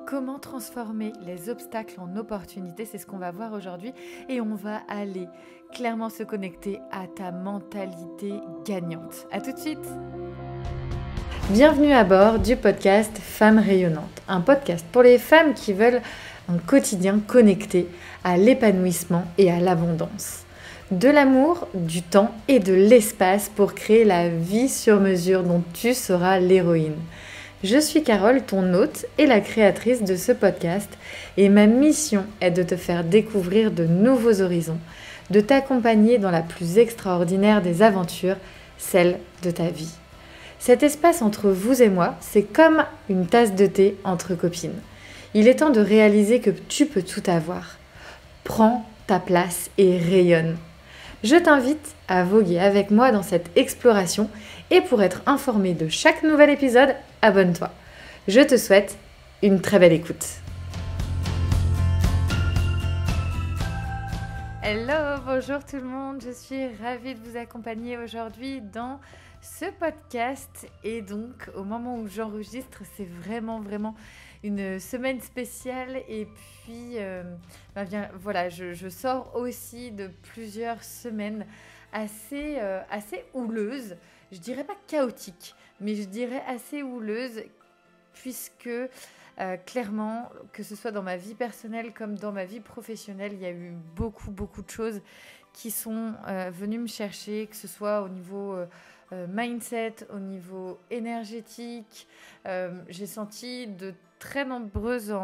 Comment transformer les obstacles en opportunités, c'est ce qu'on va voir aujourd'hui et on va aller clairement se connecter à ta mentalité gagnante. À tout de suite. Bienvenue à bord du podcast Femmes rayonnantes, un podcast pour les femmes qui veulent un quotidien connecté à l'épanouissement et à l'abondance. De l'amour, du temps et de l'espace pour créer la vie sur mesure dont tu seras l'héroïne. Je suis Carole, ton hôte et la créatrice de ce podcast, et ma mission est de te faire découvrir de nouveaux horizons, de t'accompagner dans la plus extraordinaire des aventures, celle de ta vie. Cet espace entre vous et moi, c'est comme une tasse de thé entre copines. Il est temps de réaliser que tu peux tout avoir. Prends ta place et rayonne. Je t'invite à voguer avec moi dans cette exploration et pour être informé de chaque nouvel épisode, abonne-toi. Je te souhaite une très belle écoute. Hello, bonjour tout le monde, je suis ravie de vous accompagner aujourd'hui dans ce podcast et donc au moment où j'enregistre, c'est vraiment une semaine spéciale et puis voilà, je sors aussi de plusieurs semaines assez houleuses, je dirais pas chaotiques, mais je dirais assez houleuses puisque clairement, que ce soit dans ma vie personnelle comme dans ma vie professionnelle, il y a eu beaucoup de choses qui sont venues me chercher, que ce soit au niveau mindset, au niveau énergétique. J'ai senti de très nombreuses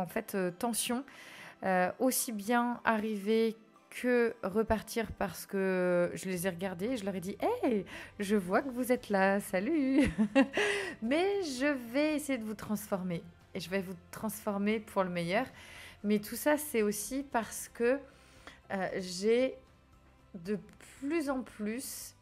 tensions, aussi bien arriver que repartir parce que je les ai regardés, je leur ai dit « Hey, je vois que vous êtes là, salut !» Mais je vais essayer de vous transformer et je vais vous transformer pour le meilleur. Mais tout ça, c'est aussi parce que j'ai de plus en plus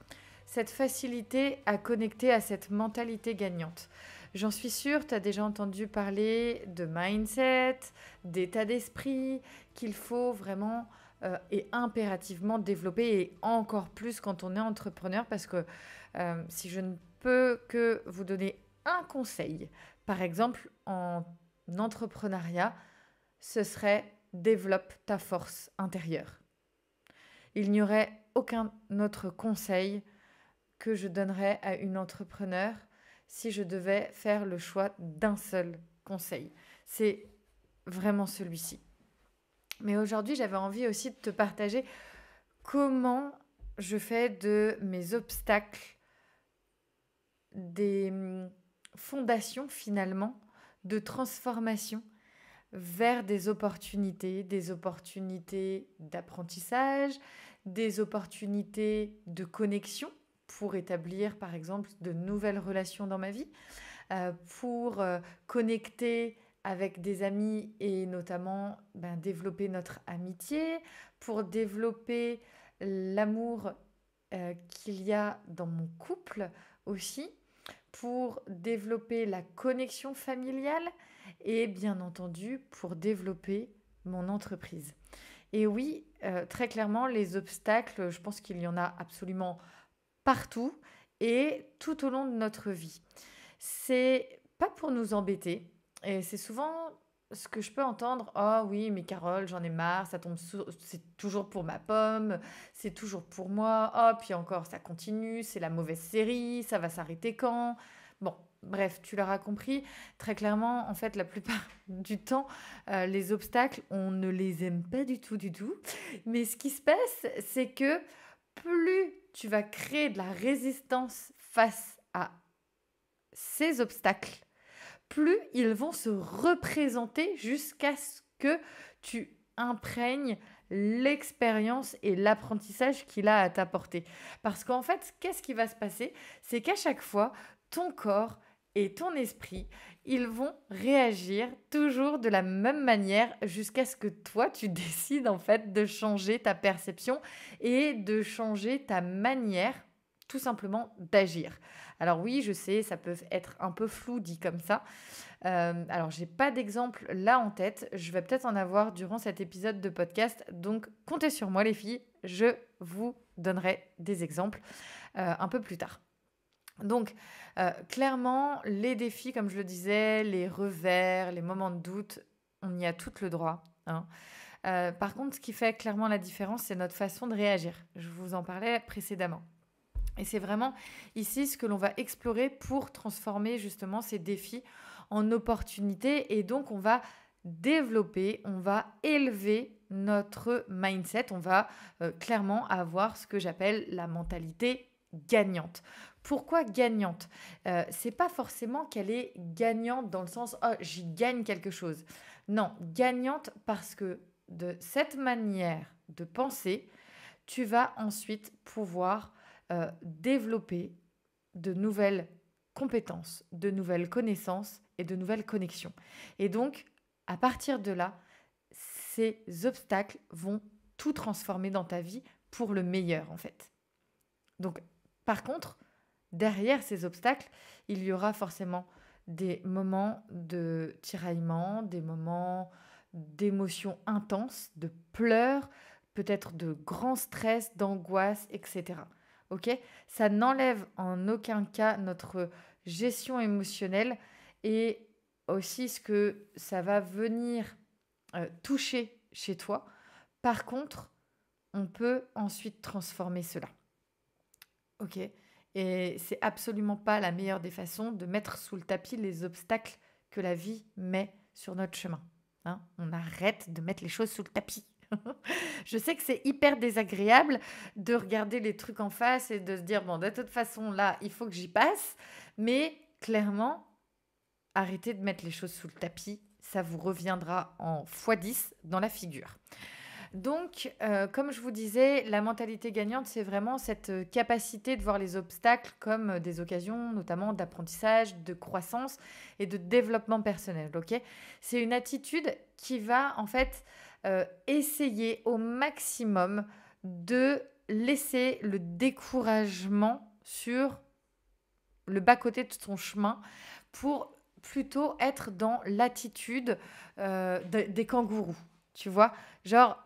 cette facilité à connecter à cette mentalité gagnante. J'en suis sûre, tu as déjà entendu parler de mindset, d'état d'esprit, qu'il faut vraiment et impérativement développer, et encore plus quand on est entrepreneur, parce que si je ne peux que vous donner un conseil, par exemple en entrepreneuriat, ce serait développe ta force intérieure. Il n'y aurait aucun autre conseil que je donnerais à une entrepreneur si je devais faire le choix d'un seul conseil. C'est vraiment celui-ci. Mais aujourd'hui, j'avais envie aussi de te partager comment je fais de mes obstacles des fondations finalement de transformation vers des opportunités d'apprentissage, des opportunités de connexion pour établir par exemple de nouvelles relations dans ma vie, pour connecter avec des amis et notamment développer notre amitié, pour développer l'amour qu'il y a dans mon couple aussi, pour développer la connexion familiale et bien entendu pour développer mon entreprise. Et oui, très clairement, les obstacles, je pense qu'il y en a absolument partout et tout au long de notre vie. C'est pas pour nous embêter, et c'est souvent ce que je peux entendre. Oh oui, mais Carole, j'en ai marre, c'est toujours pour ma pomme, c'est toujours pour moi. Oh, puis encore, ça continue, c'est la mauvaise série, ça va s'arrêter quand? Bon, bref, tu l'auras compris. Très clairement, en fait, la plupart du temps, les obstacles, on ne les aime pas du tout. Mais ce qui se passe, c'est que plus tu vas créer de la résistance face à ces obstacles, plus ils vont se représenter jusqu'à ce que tu imprègnes l'expérience et l'apprentissage qu'il a à t'apporter. Parce qu'en fait, qu'est-ce qui va se passer? C'est qu'à chaque fois, ton corps et ton esprit, ils vont réagir toujours de la même manière jusqu'à ce que toi, tu décides en fait de changer ta perception et de changer ta manière tout simplement d'agir. Alors oui, je sais, ça peut être un peu flou dit comme ça. Alors, j'ai pas d'exemple là en tête. Je vais peut-être en avoir durant cet épisode de podcast. Donc, comptez sur moi les filles. Je vous donnerai des exemples un peu plus tard. Donc, clairement, les défis, comme je le disais, les revers, les moments de doute, on y a tout le droit, hein. Par contre, ce qui fait clairement la différence, c'est notre façon de réagir. Je vous en parlais précédemment. Et c'est vraiment ici ce que l'on va explorer pour transformer justement ces défis en opportunités. Et donc, on va développer, on va élever notre mindset. On va clairement avoir ce que j'appelle la mentalité gagnante. Pourquoi gagnante? C'est pas forcément qu'elle est gagnante dans le sens oh, j'y gagne quelque chose. Non, gagnante parce que de cette manière de penser, tu vas ensuite pouvoir développer de nouvelles compétences, de nouvelles connaissances et de nouvelles connexions. Et donc, à partir de là, ces obstacles vont tout transformer dans ta vie pour le meilleur, en fait. Donc, par contre, derrière ces obstacles, il y aura forcément des moments de tiraillement, des moments d'émotions intenses, de pleurs, peut-être de grands stress, d'angoisse, etc. Ok? Ça n'enlève en aucun cas notre gestion émotionnelle et aussi ce que ça va venir toucher chez toi. Par contre, on peut ensuite transformer cela. Ok? Et c'est absolument pas la meilleure des façons de mettre sous le tapis les obstacles que la vie met sur notre chemin. Hein, on arrête de mettre les choses sous le tapis. Je sais que c'est hyper désagréable de regarder les trucs en face et de se dire, bon, de toute façon, là, il faut que j'y passe. Mais clairement, arrêtez de mettre les choses sous le tapis. Ça vous reviendra en x10 dans la figure. Donc, comme je vous disais, la mentalité gagnante, c'est vraiment cette capacité de voir les obstacles comme des occasions, notamment d'apprentissage, de croissance et de développement personnel. Ok? C'est une attitude qui va en fait essayer au maximum de laisser le découragement sur le bas-côté de son chemin pour plutôt être dans l'attitude des kangourous. Tu vois, genre,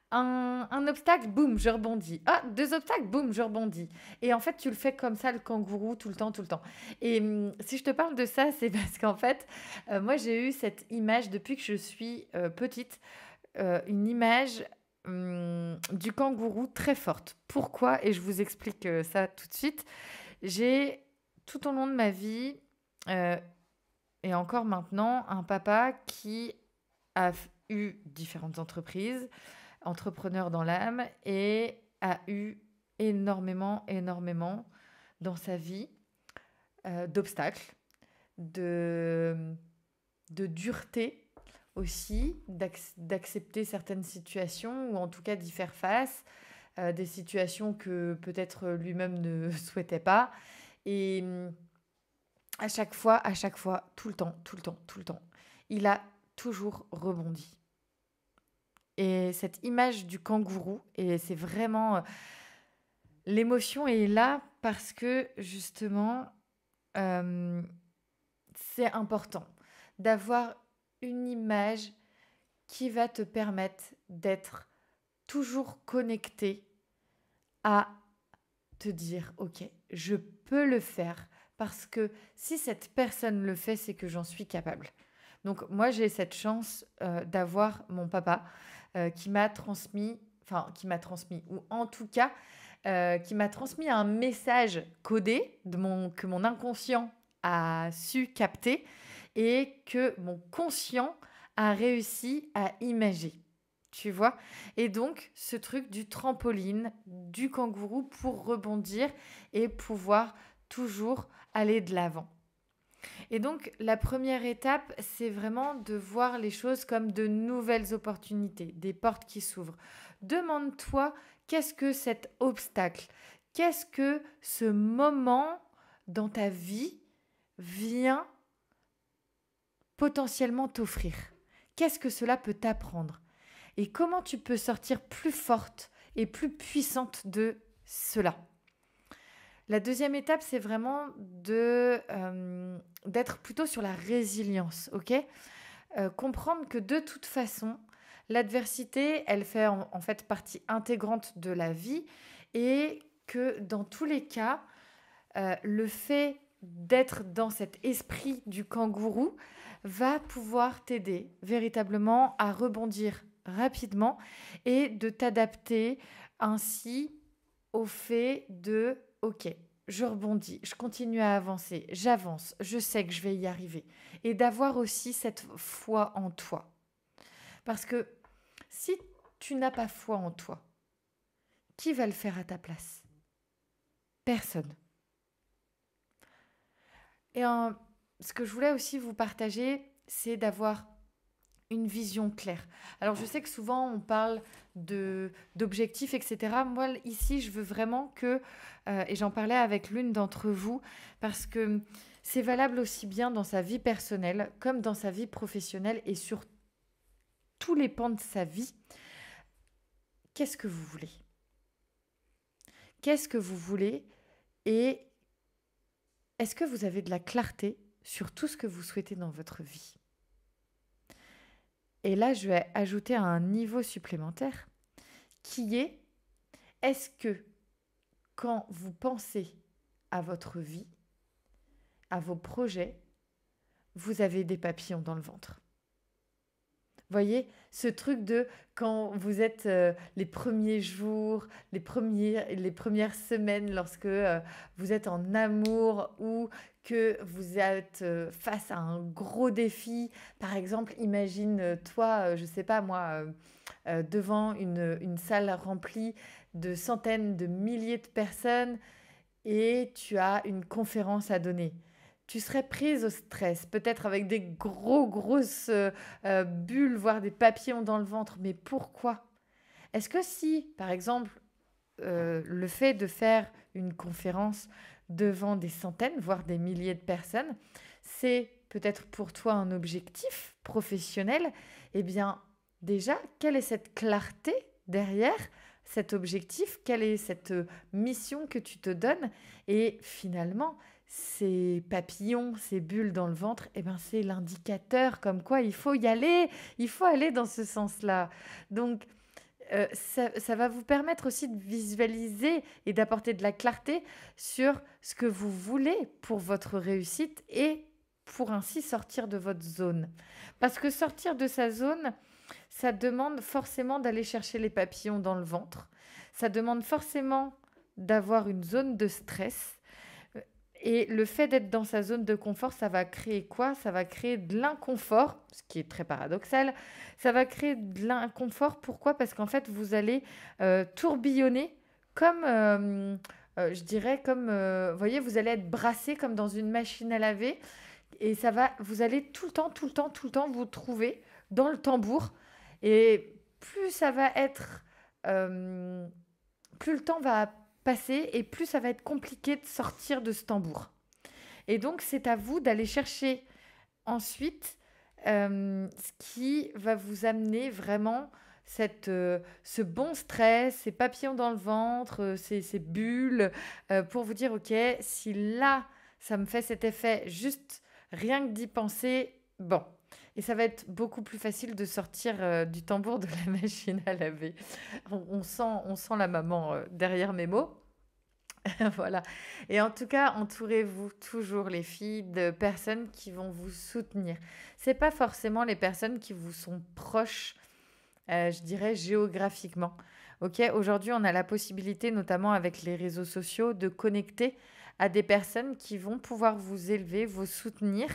un obstacle, boum, je rebondis. Ah, deux obstacles, boum, je rebondis. Et en fait, tu le fais comme ça, le kangourou, tout le temps, tout le temps. Et si je te parle de ça, c'est parce qu'en fait, moi, j'ai eu cette image depuis que je suis petite, une image du kangourou très forte. Pourquoi? Et je vous explique ça tout de suite. J'ai, tout au long de ma vie, euh, et encore maintenant, un papa qui a eu différentes entreprises, entrepreneur dans l'âme, et a eu énormément dans sa vie d'obstacles, de, de dureté aussi, d'accepter certaines situations, ou en tout cas d'y faire face, des situations que peut-être lui-même ne souhaitait pas. Et à chaque fois, tout le temps, il a toujours rebondi. Et cette image du kangourou, et c'est vraiment... l'émotion est là parce que, justement, c'est important d'avoir une image qui va te permettre d'être toujours connecté à te dire, OK, je peux le faire parce que si cette personne le fait, c'est que j'en suis capable. Donc moi, j'ai cette chance d'avoir mon papa ou en tout cas, qui m'a transmis un message codé que mon inconscient a su capter et que mon conscient a réussi à imager. Tu vois? Et donc, ce truc du trampoline, du kangourou pour rebondir et pouvoir toujours aller de l'avant. Et donc, la première étape, c'est vraiment de voir les choses comme de nouvelles opportunités, des portes qui s'ouvrent. Demande-toi, qu'est-ce que cet obstacle? Qu'est-ce que ce moment dans ta vie vient potentiellement t'offrir? Qu'est-ce que cela peut t'apprendre? Et comment tu peux sortir plus forte et plus puissante de cela? La deuxième étape, c'est vraiment d'être plutôt sur la résilience, ok? Comprendre que de toute façon, l'adversité, elle fait en fait partie intégrante de la vie et que dans tous les cas, le fait d'être dans cet esprit du kangourou va pouvoir t'aider véritablement à rebondir rapidement et de t'adapter ainsi au fait de OK, je rebondis, je continue à avancer, j'avance, je sais que je vais y arriver. Et d'avoir aussi cette foi en toi. Parce que si tu n'as pas foi en toi, qui va le faire à ta place? Personne. Et ce que je voulais aussi vous partager, c'est d'avoir une vision claire. Alors, je sais que souvent, on parle d'objectifs, etc. Moi, ici, je veux vraiment que, et j'en parlais avec l'une d'entre vous, parce que c'est valable aussi bien dans sa vie personnelle comme dans sa vie professionnelle et sur tous les pans de sa vie. Qu'est-ce que vous voulez? Qu'est-ce que vous voulez? Et est-ce que vous avez de la clarté sur tout ce que vous souhaitez dans votre vie? Et là, je vais ajouter un niveau supplémentaire qui est, est-ce que quand vous pensez à votre vie, à vos projets, vous avez des papillons dans le ventre? Voyez, ce truc de quand vous êtes les premiers jours, les premières semaines lorsque vous êtes en amour ou que vous êtes face à un gros défi. Par exemple, imagine toi, je ne sais pas moi, devant une salle remplie de centaines de milliers de personnes et tu as une conférence à donner. Tu serais prise au stress, peut-être avec des grosses bulles, voire des papillons dans le ventre. Mais pourquoi? Est-ce que si, par exemple, le fait de faire une conférence devant des centaines, voire des milliers de personnes, c'est peut-être pour toi un objectif professionnel, eh bien, déjà, quelle est cette clarté derrière cet objectif? Quelle est cette mission que tu te donnes? Et finalement, ces papillons, ces bulles dans le ventre, eh ben, c'est l'indicateur comme quoi il faut y aller, il faut aller dans ce sens-là. Donc, ça va vous permettre aussi de visualiser et d'apporter de la clarté sur ce que vous voulez pour votre réussite et pour ainsi sortir de votre zone. Parce que sortir de sa zone, ça demande forcément d'aller chercher les papillons dans le ventre. Ça demande forcément d'avoir une zone de stress. Et le fait d'être dans sa zone de confort, ça va créer quoi? Ça va créer de l'inconfort, ce qui est très paradoxal. Ça va créer de l'inconfort. Pourquoi? Parce qu'en fait, vous allez tourbillonner comme, je dirais, comme, vous voyez, vous allez être brassé comme dans une machine à laver. Et vous allez tout le temps vous trouver dans le tambour. Et plus ça va être, plus le temps va passer et plus ça va être compliqué de sortir de ce tambour. Et donc, c'est à vous d'aller chercher ensuite ce qui va vous amener vraiment ce bon stress, ces papillons dans le ventre, ces bulles, pour vous dire, OK, si là, ça me fait cet effet, juste rien que d'y penser, bon. Et ça va être beaucoup plus facile de sortir du tambour de la machine à laver. On sent la maman derrière mes mots. Voilà. Et en tout cas, entourez-vous toujours, les filles, de personnes qui vont vous soutenir. C'est pas forcément les personnes qui vous sont proches, je dirais, géographiquement. Ok, aujourd'hui, on a la possibilité, notamment avec les réseaux sociaux, de connecter à des personnes qui vont pouvoir vous élever, vous soutenir.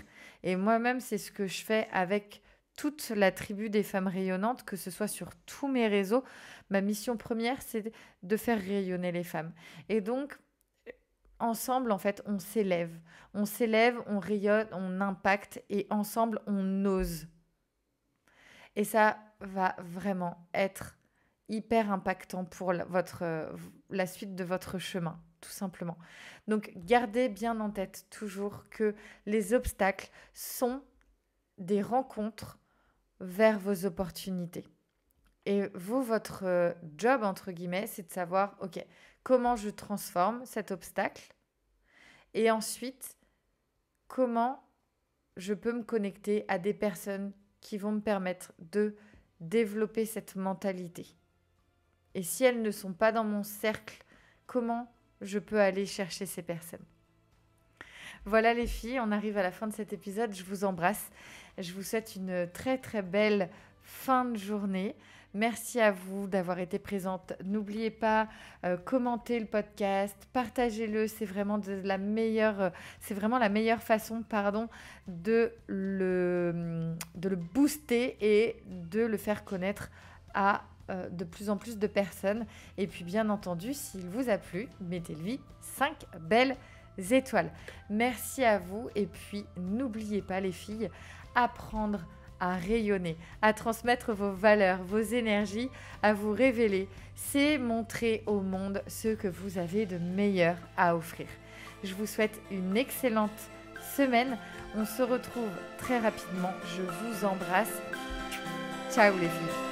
Et moi-même, c'est ce que je fais avec toute la tribu des femmes rayonnantes, que ce soit sur tous mes réseaux. Ma mission première, c'est de faire rayonner les femmes. Et donc, ensemble, en fait, on s'élève. On s'élève, on rayonne, on impacte et ensemble, on ose. Et ça va vraiment être hyper impactant pour la suite de votre chemin, tout simplement. Donc, gardez bien en tête toujours que les obstacles sont des rencontres vers vos opportunités. Et vous, votre job, entre guillemets, c'est de savoir, OK, comment je transforme cet obstacle et ensuite, comment je peux me connecter à des personnes qui vont me permettre de développer cette mentalité. Et si elles ne sont pas dans mon cercle, comment je peux aller chercher ces personnes? Voilà les filles, on arrive à la fin de cet épisode, je vous embrasse. Je vous souhaite une très très belle fin de journée. Merci à vous d'avoir été présente. N'oubliez pas, commentez le podcast, partagez-le. C'est vraiment c'est vraiment la meilleure façon, de le booster et de le faire connaître à de plus en plus de personnes. Et puis, bien entendu, s'il vous a plu, mettez-lui 5 belles étoiles. Merci à vous. Et puis, n'oubliez pas, les filles, apprendre à rayonner, à transmettre vos valeurs, vos énergies, à vous révéler. C'est montrer au monde ce que vous avez de meilleur à offrir. Je vous souhaite une excellente semaine. On se retrouve très rapidement. Je vous embrasse. Ciao les filles.